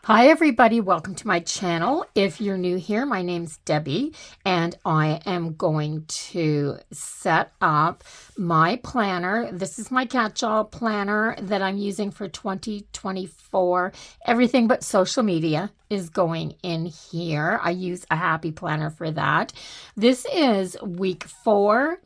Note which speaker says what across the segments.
Speaker 1: Hi everybody, welcome to my channel. If you're new here, my name's Debbie and I am going to set up my planner. This is my catch-all planner that I'm using for 2024. Everything but social media is going in here. I use a happy planner for that. This is week 4,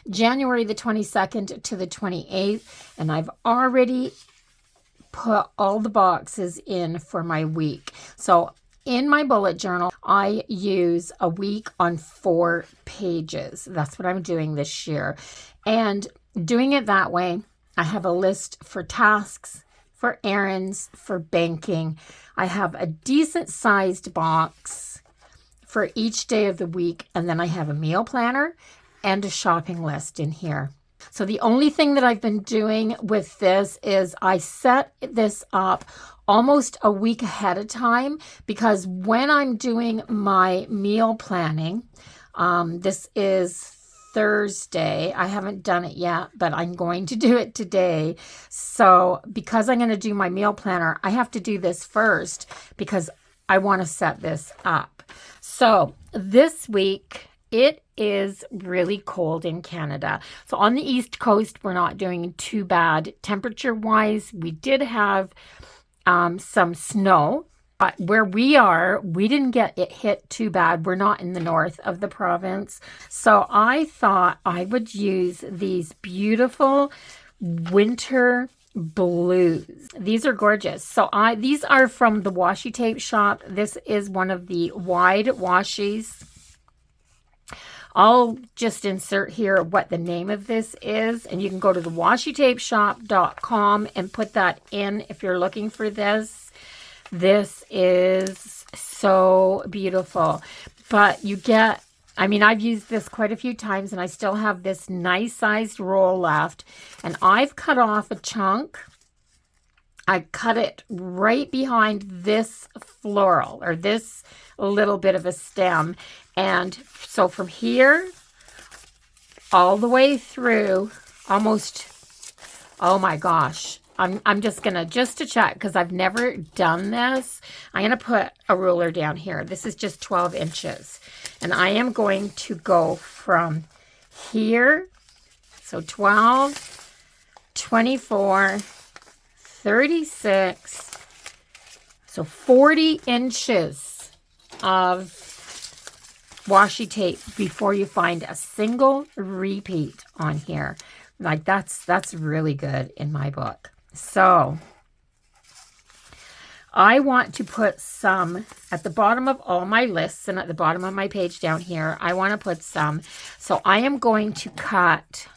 Speaker 1: January the 22nd to the 28th, and I've already put all the boxes in for my week. So in my bullet journal, I use a week on 4 pages. That's what I'm doing this year. And doing it that way, I have a list for tasks, for errands, for banking. I have a decent sized box for each day of the week. And then I have a meal planner and a shopping list in here. So the only thing that I've been doing with this is I set this up almost a week ahead of time, because when I'm doing my meal planning, this is Thursday. I haven't done it yet, but I'm going to do it today. So because I'm going to do my meal planner, I have to do this first because I want to set this up. So this week, it is really cold in Canada. So on the East Coast, we're not doing too bad temperature-wise. We did have some snow, but where we are, we didn't get it hit too bad. We're not in the north of the province. So I thought I would use these beautiful winter blues. These are gorgeous. So these are from the Washi Tape shop. This is one of the wide washies. I'll just insert here what the name of this is, and you can go to the washitapeshop.com and put that in if you're looking for this. This is so beautiful. But you get, I've used this quite a few times, and I still have this nice sized roll left. And I've cut off a chunk. I cut it right behind this floral, or this little bit of a stem. And so from here all the way through, almost, oh my gosh, I'm just gonna, just to check, because I've never done this, I'm gonna put a ruler down here. This is just 12 inches. And I am going to go from here, so 12, 24, 36, so 40 inches of washi tape before you find a single repeat on here. Like that's really good in my book. So I want to put some at the bottom of all my lists, and at the bottom of my page down here, I want to put some. So I am going to cut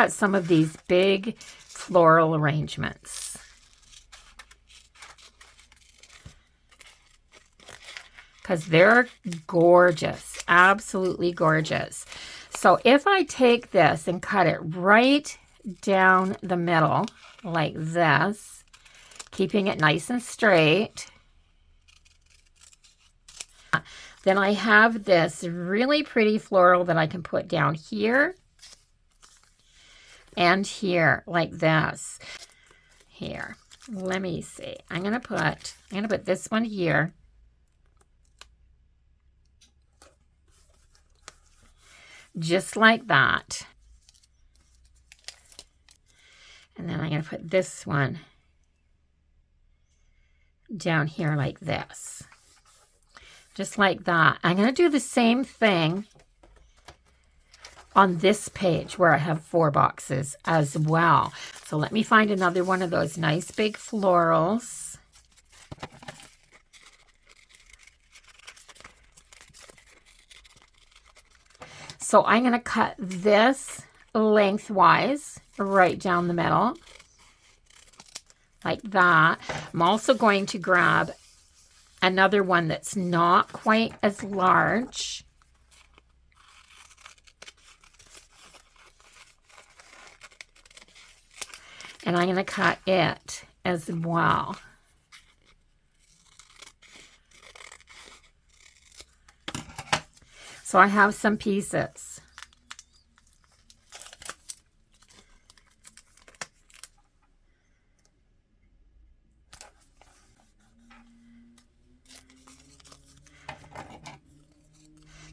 Speaker 1: some of these big floral arrangements. Because they're gorgeous, absolutely gorgeous. So if I take this and cut it right down the middle like this, keeping it nice and straight, then I have this really pretty floral that I can put down here and here like this. Here, let me see. I'm gonna put this one here. Just like that. And then I'm going to put this one down here like this. Just like that. I'm going to do the same thing on this page where I have 4 boxes as well. So let me find another one of those nice big florals. So I'm going to cut this lengthwise right down the middle, like that. I'm also going to grab another one that's not quite as large. And I'm going to cut it as well. So I have some pieces.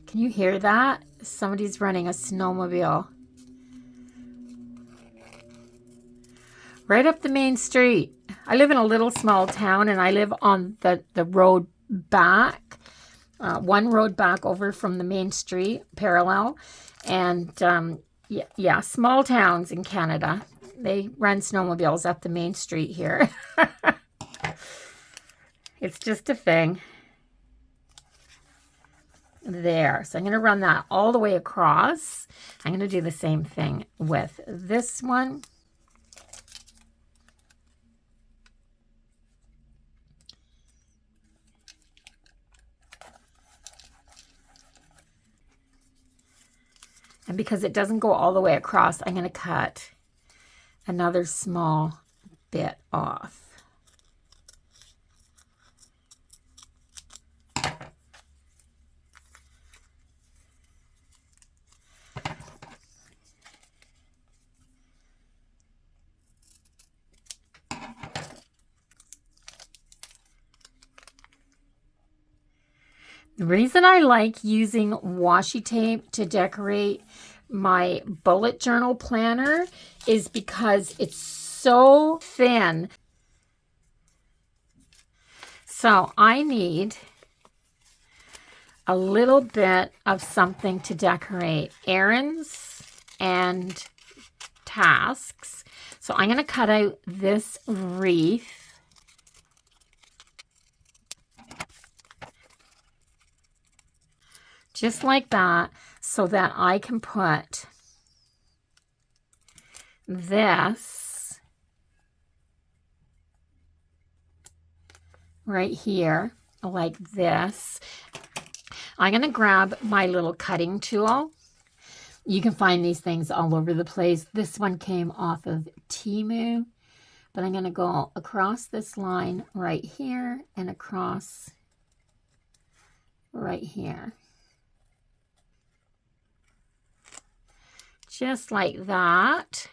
Speaker 1: Can you hear that? Somebody's running a snowmobile. Right up the main street. I live in a little small town, and I live on the road back, one road back over from the main street, parallel. And yeah, small towns in Canada, they run snowmobiles up the main street here. It's just a thing. There. So I'm going to run that all the way across. I'm going to do the same thing with this one. And because it doesn't go all the way across, I'm going to cut another small bit off. The reason I like using washi tape to decorate my bullet journal planner is because it's so thin. So I need a little bit of something to decorate errands and tasks. So I'm going to cut out this wreath. Just like that, so that I can put this right here, like this. I'm going to grab my little cutting tool. You can find these things all over the place. This one came off of Temu, but I'm going to go across this line right here and across right here. Just like that.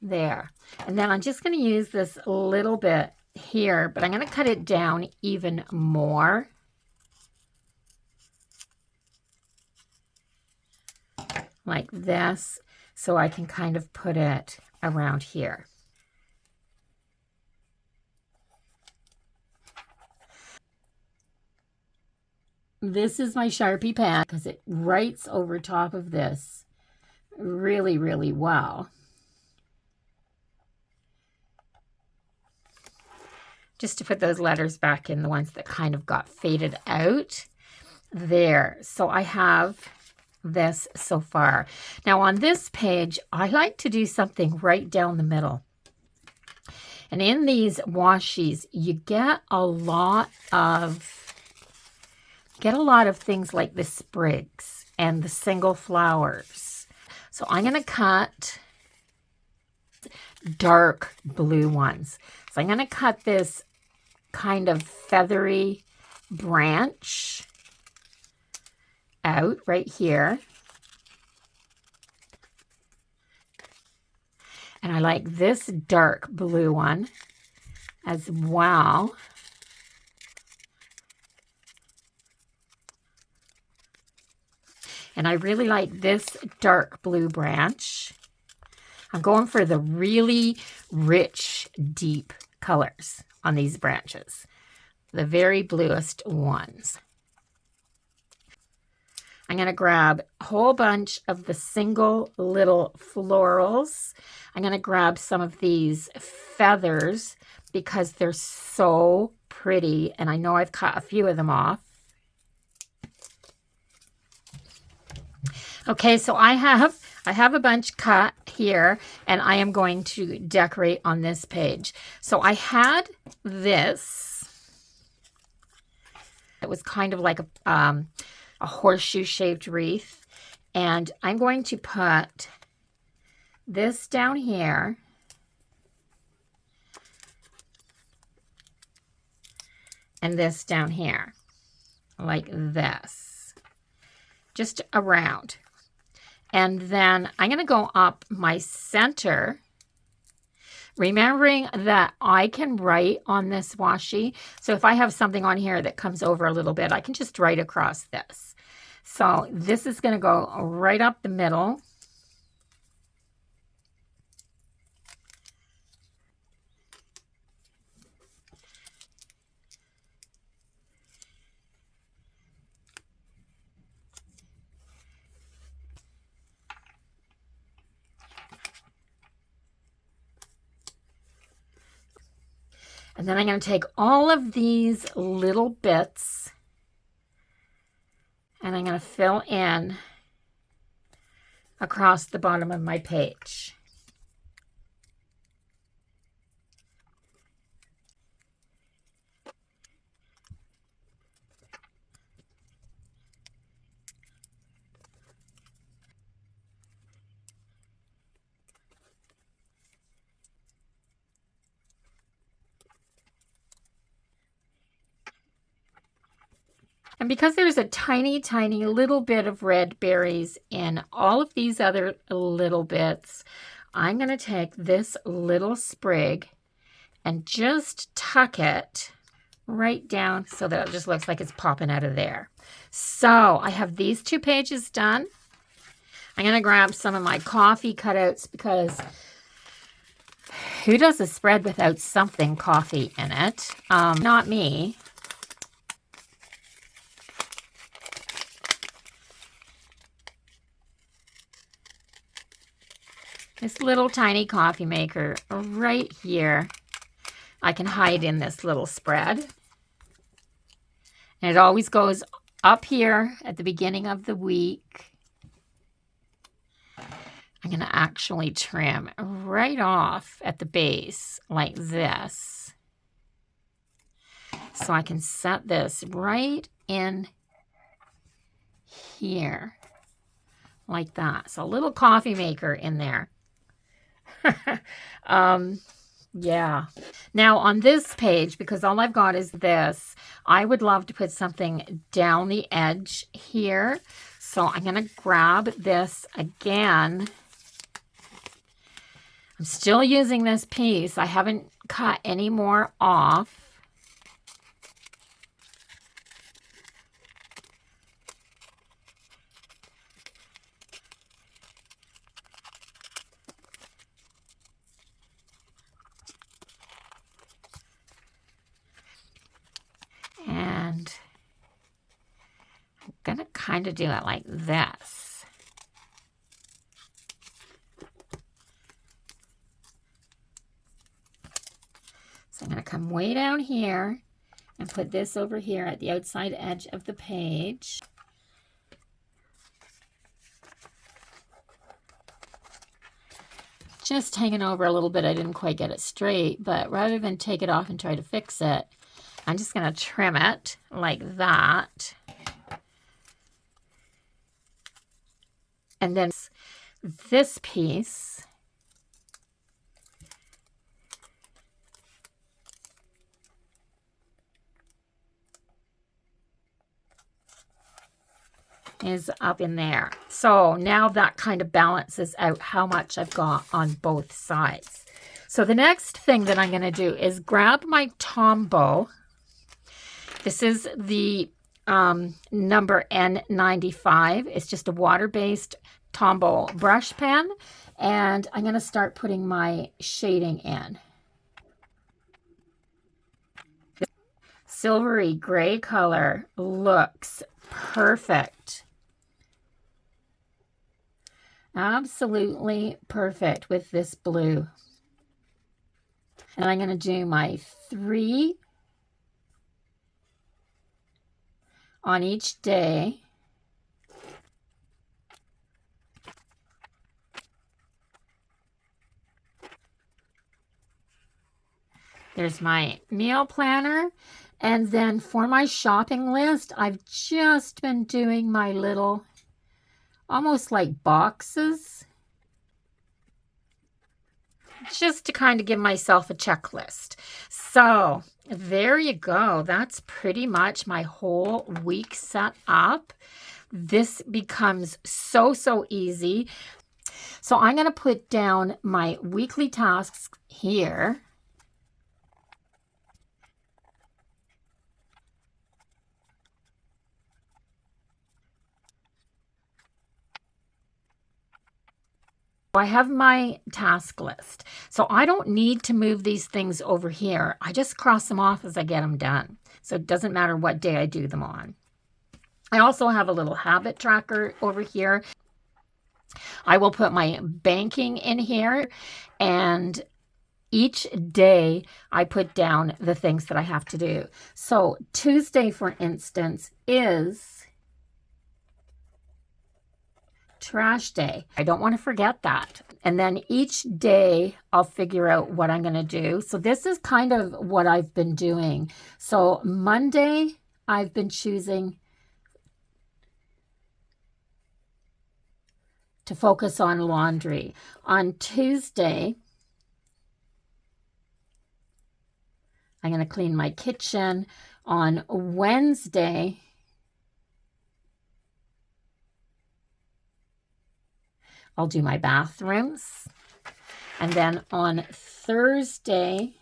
Speaker 1: There. And then I'm just going to use this little bit here, but I'm going to cut it down even more. Like this, so I can kind of put it around here. This is my Sharpie pen because it writes over top of this really, really well. Just to put those letters back in, the ones that kind of got faded out. There. So I have this so far. Now on this page, I like to do something right down the middle. And in these washies, you get a lot of things like the sprigs and the single flowers. So I'm going to cut dark blue ones. So I'm going to cut this kind of feathery branch out right here. And I like this dark blue one as well. And I really like this dark blue branch. I'm going for the really rich, deep colors on these branches. The very bluest ones. I'm going to grab a whole bunch of the single little florals. I'm going to grab some of these feathers because they're so pretty. And I know I've cut a few of them off. Okay, so I have a bunch cut here, and I am going to decorate on this page. So I had this. It was kind of like a horseshoe-shaped wreath, and I'm going to put this down here. And this down here, like this, just around. And then I'm going to go up my center Remembering that I can write on this washi. So if I have something on here that comes over a little bit, I can just write across this. So this is going to go right up the middle. And then I'm going to take all of these little bits and I'm going to fill in across the bottom of my page. And because there's a tiny, tiny little bit of red berries in all of these other little bits, I'm going to take this little sprig and just tuck it right down so that it just looks like it's popping out of there. So I have these 2 pages done. I'm going to grab some of my coffee cutouts because who does a spread without something coffee in it? Not me. This little tiny coffee maker right here, I can hide in this little spread. And it always goes up here at the beginning of the week. I'm going to actually trim right off at the base like this. So I can set this right in here like that. So a little coffee maker in there. Yeah. Now on this page, because all I've got is this, I would love to put something down the edge here. So I'm going to grab this again. I'm still using this piece. I haven't cut any more off. And I'm going to kind of do it like this. So I'm going to come way down here and put this over here at the outside edge of the page. Just hanging over a little bit. I didn't quite get it straight, but rather than take it off and try to fix it, I'm just going to trim it like that. And then this piece is up in there. So now that kind of balances out how much I've got on both sides. So the next thing that I'm going to do is grab my Tombo. This is the number N95. It's just a water-based Tombo brush pen. And I'm going to start putting my shading in. This silvery gray color looks perfect. Absolutely perfect with this blue. And I'm going to do my 3 on each day. There's my meal planner. And then for my shopping list, I've just been doing my little, almost like boxes, just to kind of give myself a checklist. So there you go. That's pretty much my whole week set up. This becomes so easy. So I'm going to put down my weekly tasks here. I have my task list, so I don't need to move these things over here. I just cross them off as I get them done. So it doesn't matter what day I do them on. I also have a little habit tracker over here. I will put my banking in here, and each day I put down the things that I have to do. So Tuesday, for instance, is trash day. I don't want to forget that. And then each day I'll figure out what I'm going to do. So this is kind of what I've been doing. So Monday, I've been choosing to focus on laundry. On Tuesday, I'm going to clean my kitchen. On Wednesday, I'll do my bathrooms. And then on Thursday,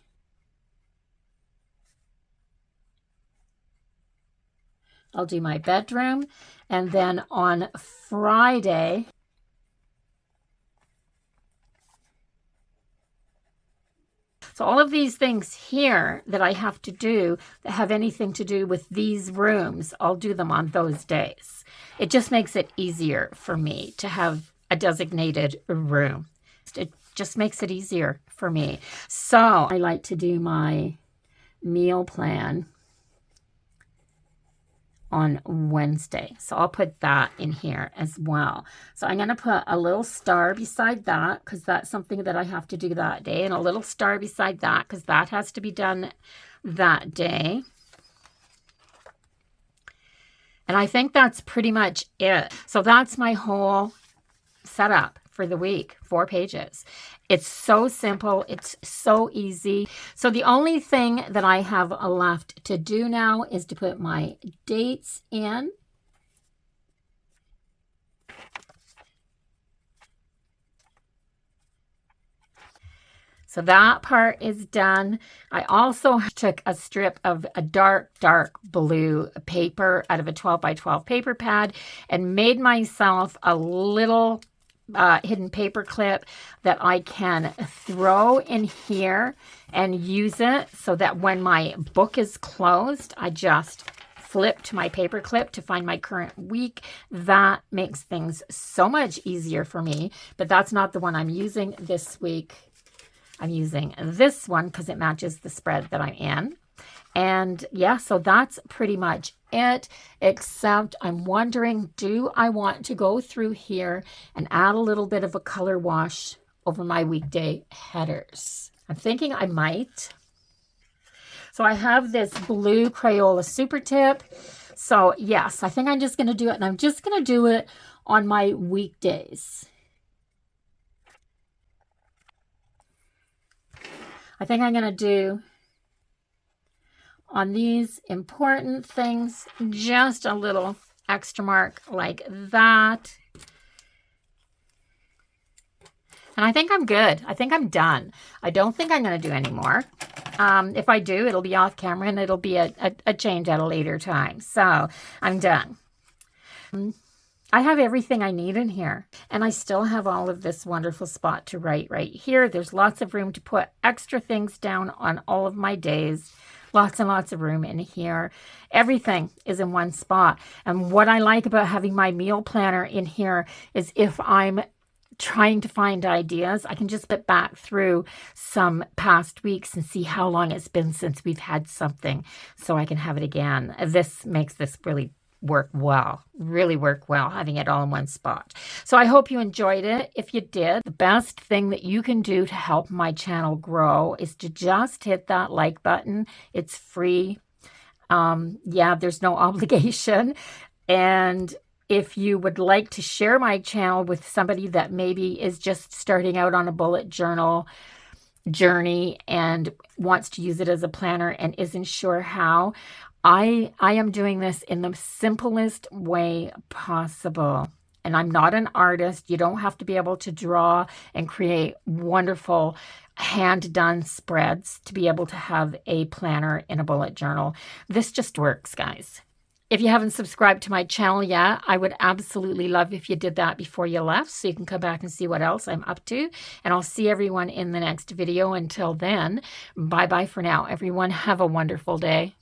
Speaker 1: I'll do my bedroom. And then on Friday, so all of these things here that I have to do that have anything to do with these rooms, I'll do them on those days. It just makes it easier for me to have a designated room. It just makes it easier for me. So I like to do my meal plan on Wednesday. So I'll put that in here as well. So I'm going to put a little star beside that because that's something that I have to do that day, and a little star beside that because that has to be done that day. And I think that's pretty much it. So that's my whole setup for the week, 4 pages. It's so simple. It's so easy. So the only thing that I have left to do now is to put my dates in. So that part is done. I also took a strip of a dark blue paper out of a 12 by 12 paper pad and made myself a little hidden paper clip that I can throw in here and use it so that when my book is closed, I just flip to my paper clip to find my current week. That makes things so much easier for me, but that's not the one I'm using this week. I'm using this one because it matches the spread that I'm in. And yeah, so that's pretty much it, except I'm wondering, do I want to go through here and add a little bit of a color wash over my weekday headers? I'm thinking I might. So I have this blue Crayola Super Tip. So yes, I think I'm just going to do it, and I'm just going to do it on my weekdays. I think I'm going to do on these important things just a little extra mark like that. And I think I'm good. I think I'm done. I don't think I'm going to do any more. If I do, it'll be off camera and it'll be a change at a later time. So I'm done. I have everything I need in here, and I still have all of this wonderful spot to write right here. There's lots of room to put extra things down on all of my days. Lots and lots of room in here. Everything is in one spot. And what I like about having my meal planner in here is if I'm trying to find ideas, I can just flip back through some past weeks and see how long it's been since we've had something so I can have it again. This makes this really work well, really work well, having it all in one spot. So I hope you enjoyed it. If you did, the best thing that you can do to help my channel grow is to just hit that like button. It's free. Yeah, there's no obligation. And if you would like to share my channel with somebody that maybe is just starting out on a bullet journal journey and wants to use it as a planner and isn't sure how, I am doing this in the simplest way possible. And I'm not an artist. You don't have to be able to draw and create wonderful hand-done spreads to be able to have a planner in a bullet journal. This just works, guys. If you haven't subscribed to my channel yet, I would absolutely love if you did that before you left so you can come back and see what else I'm up to. And I'll see everyone in the next video. Until then, bye-bye for now. Everyone, have a wonderful day.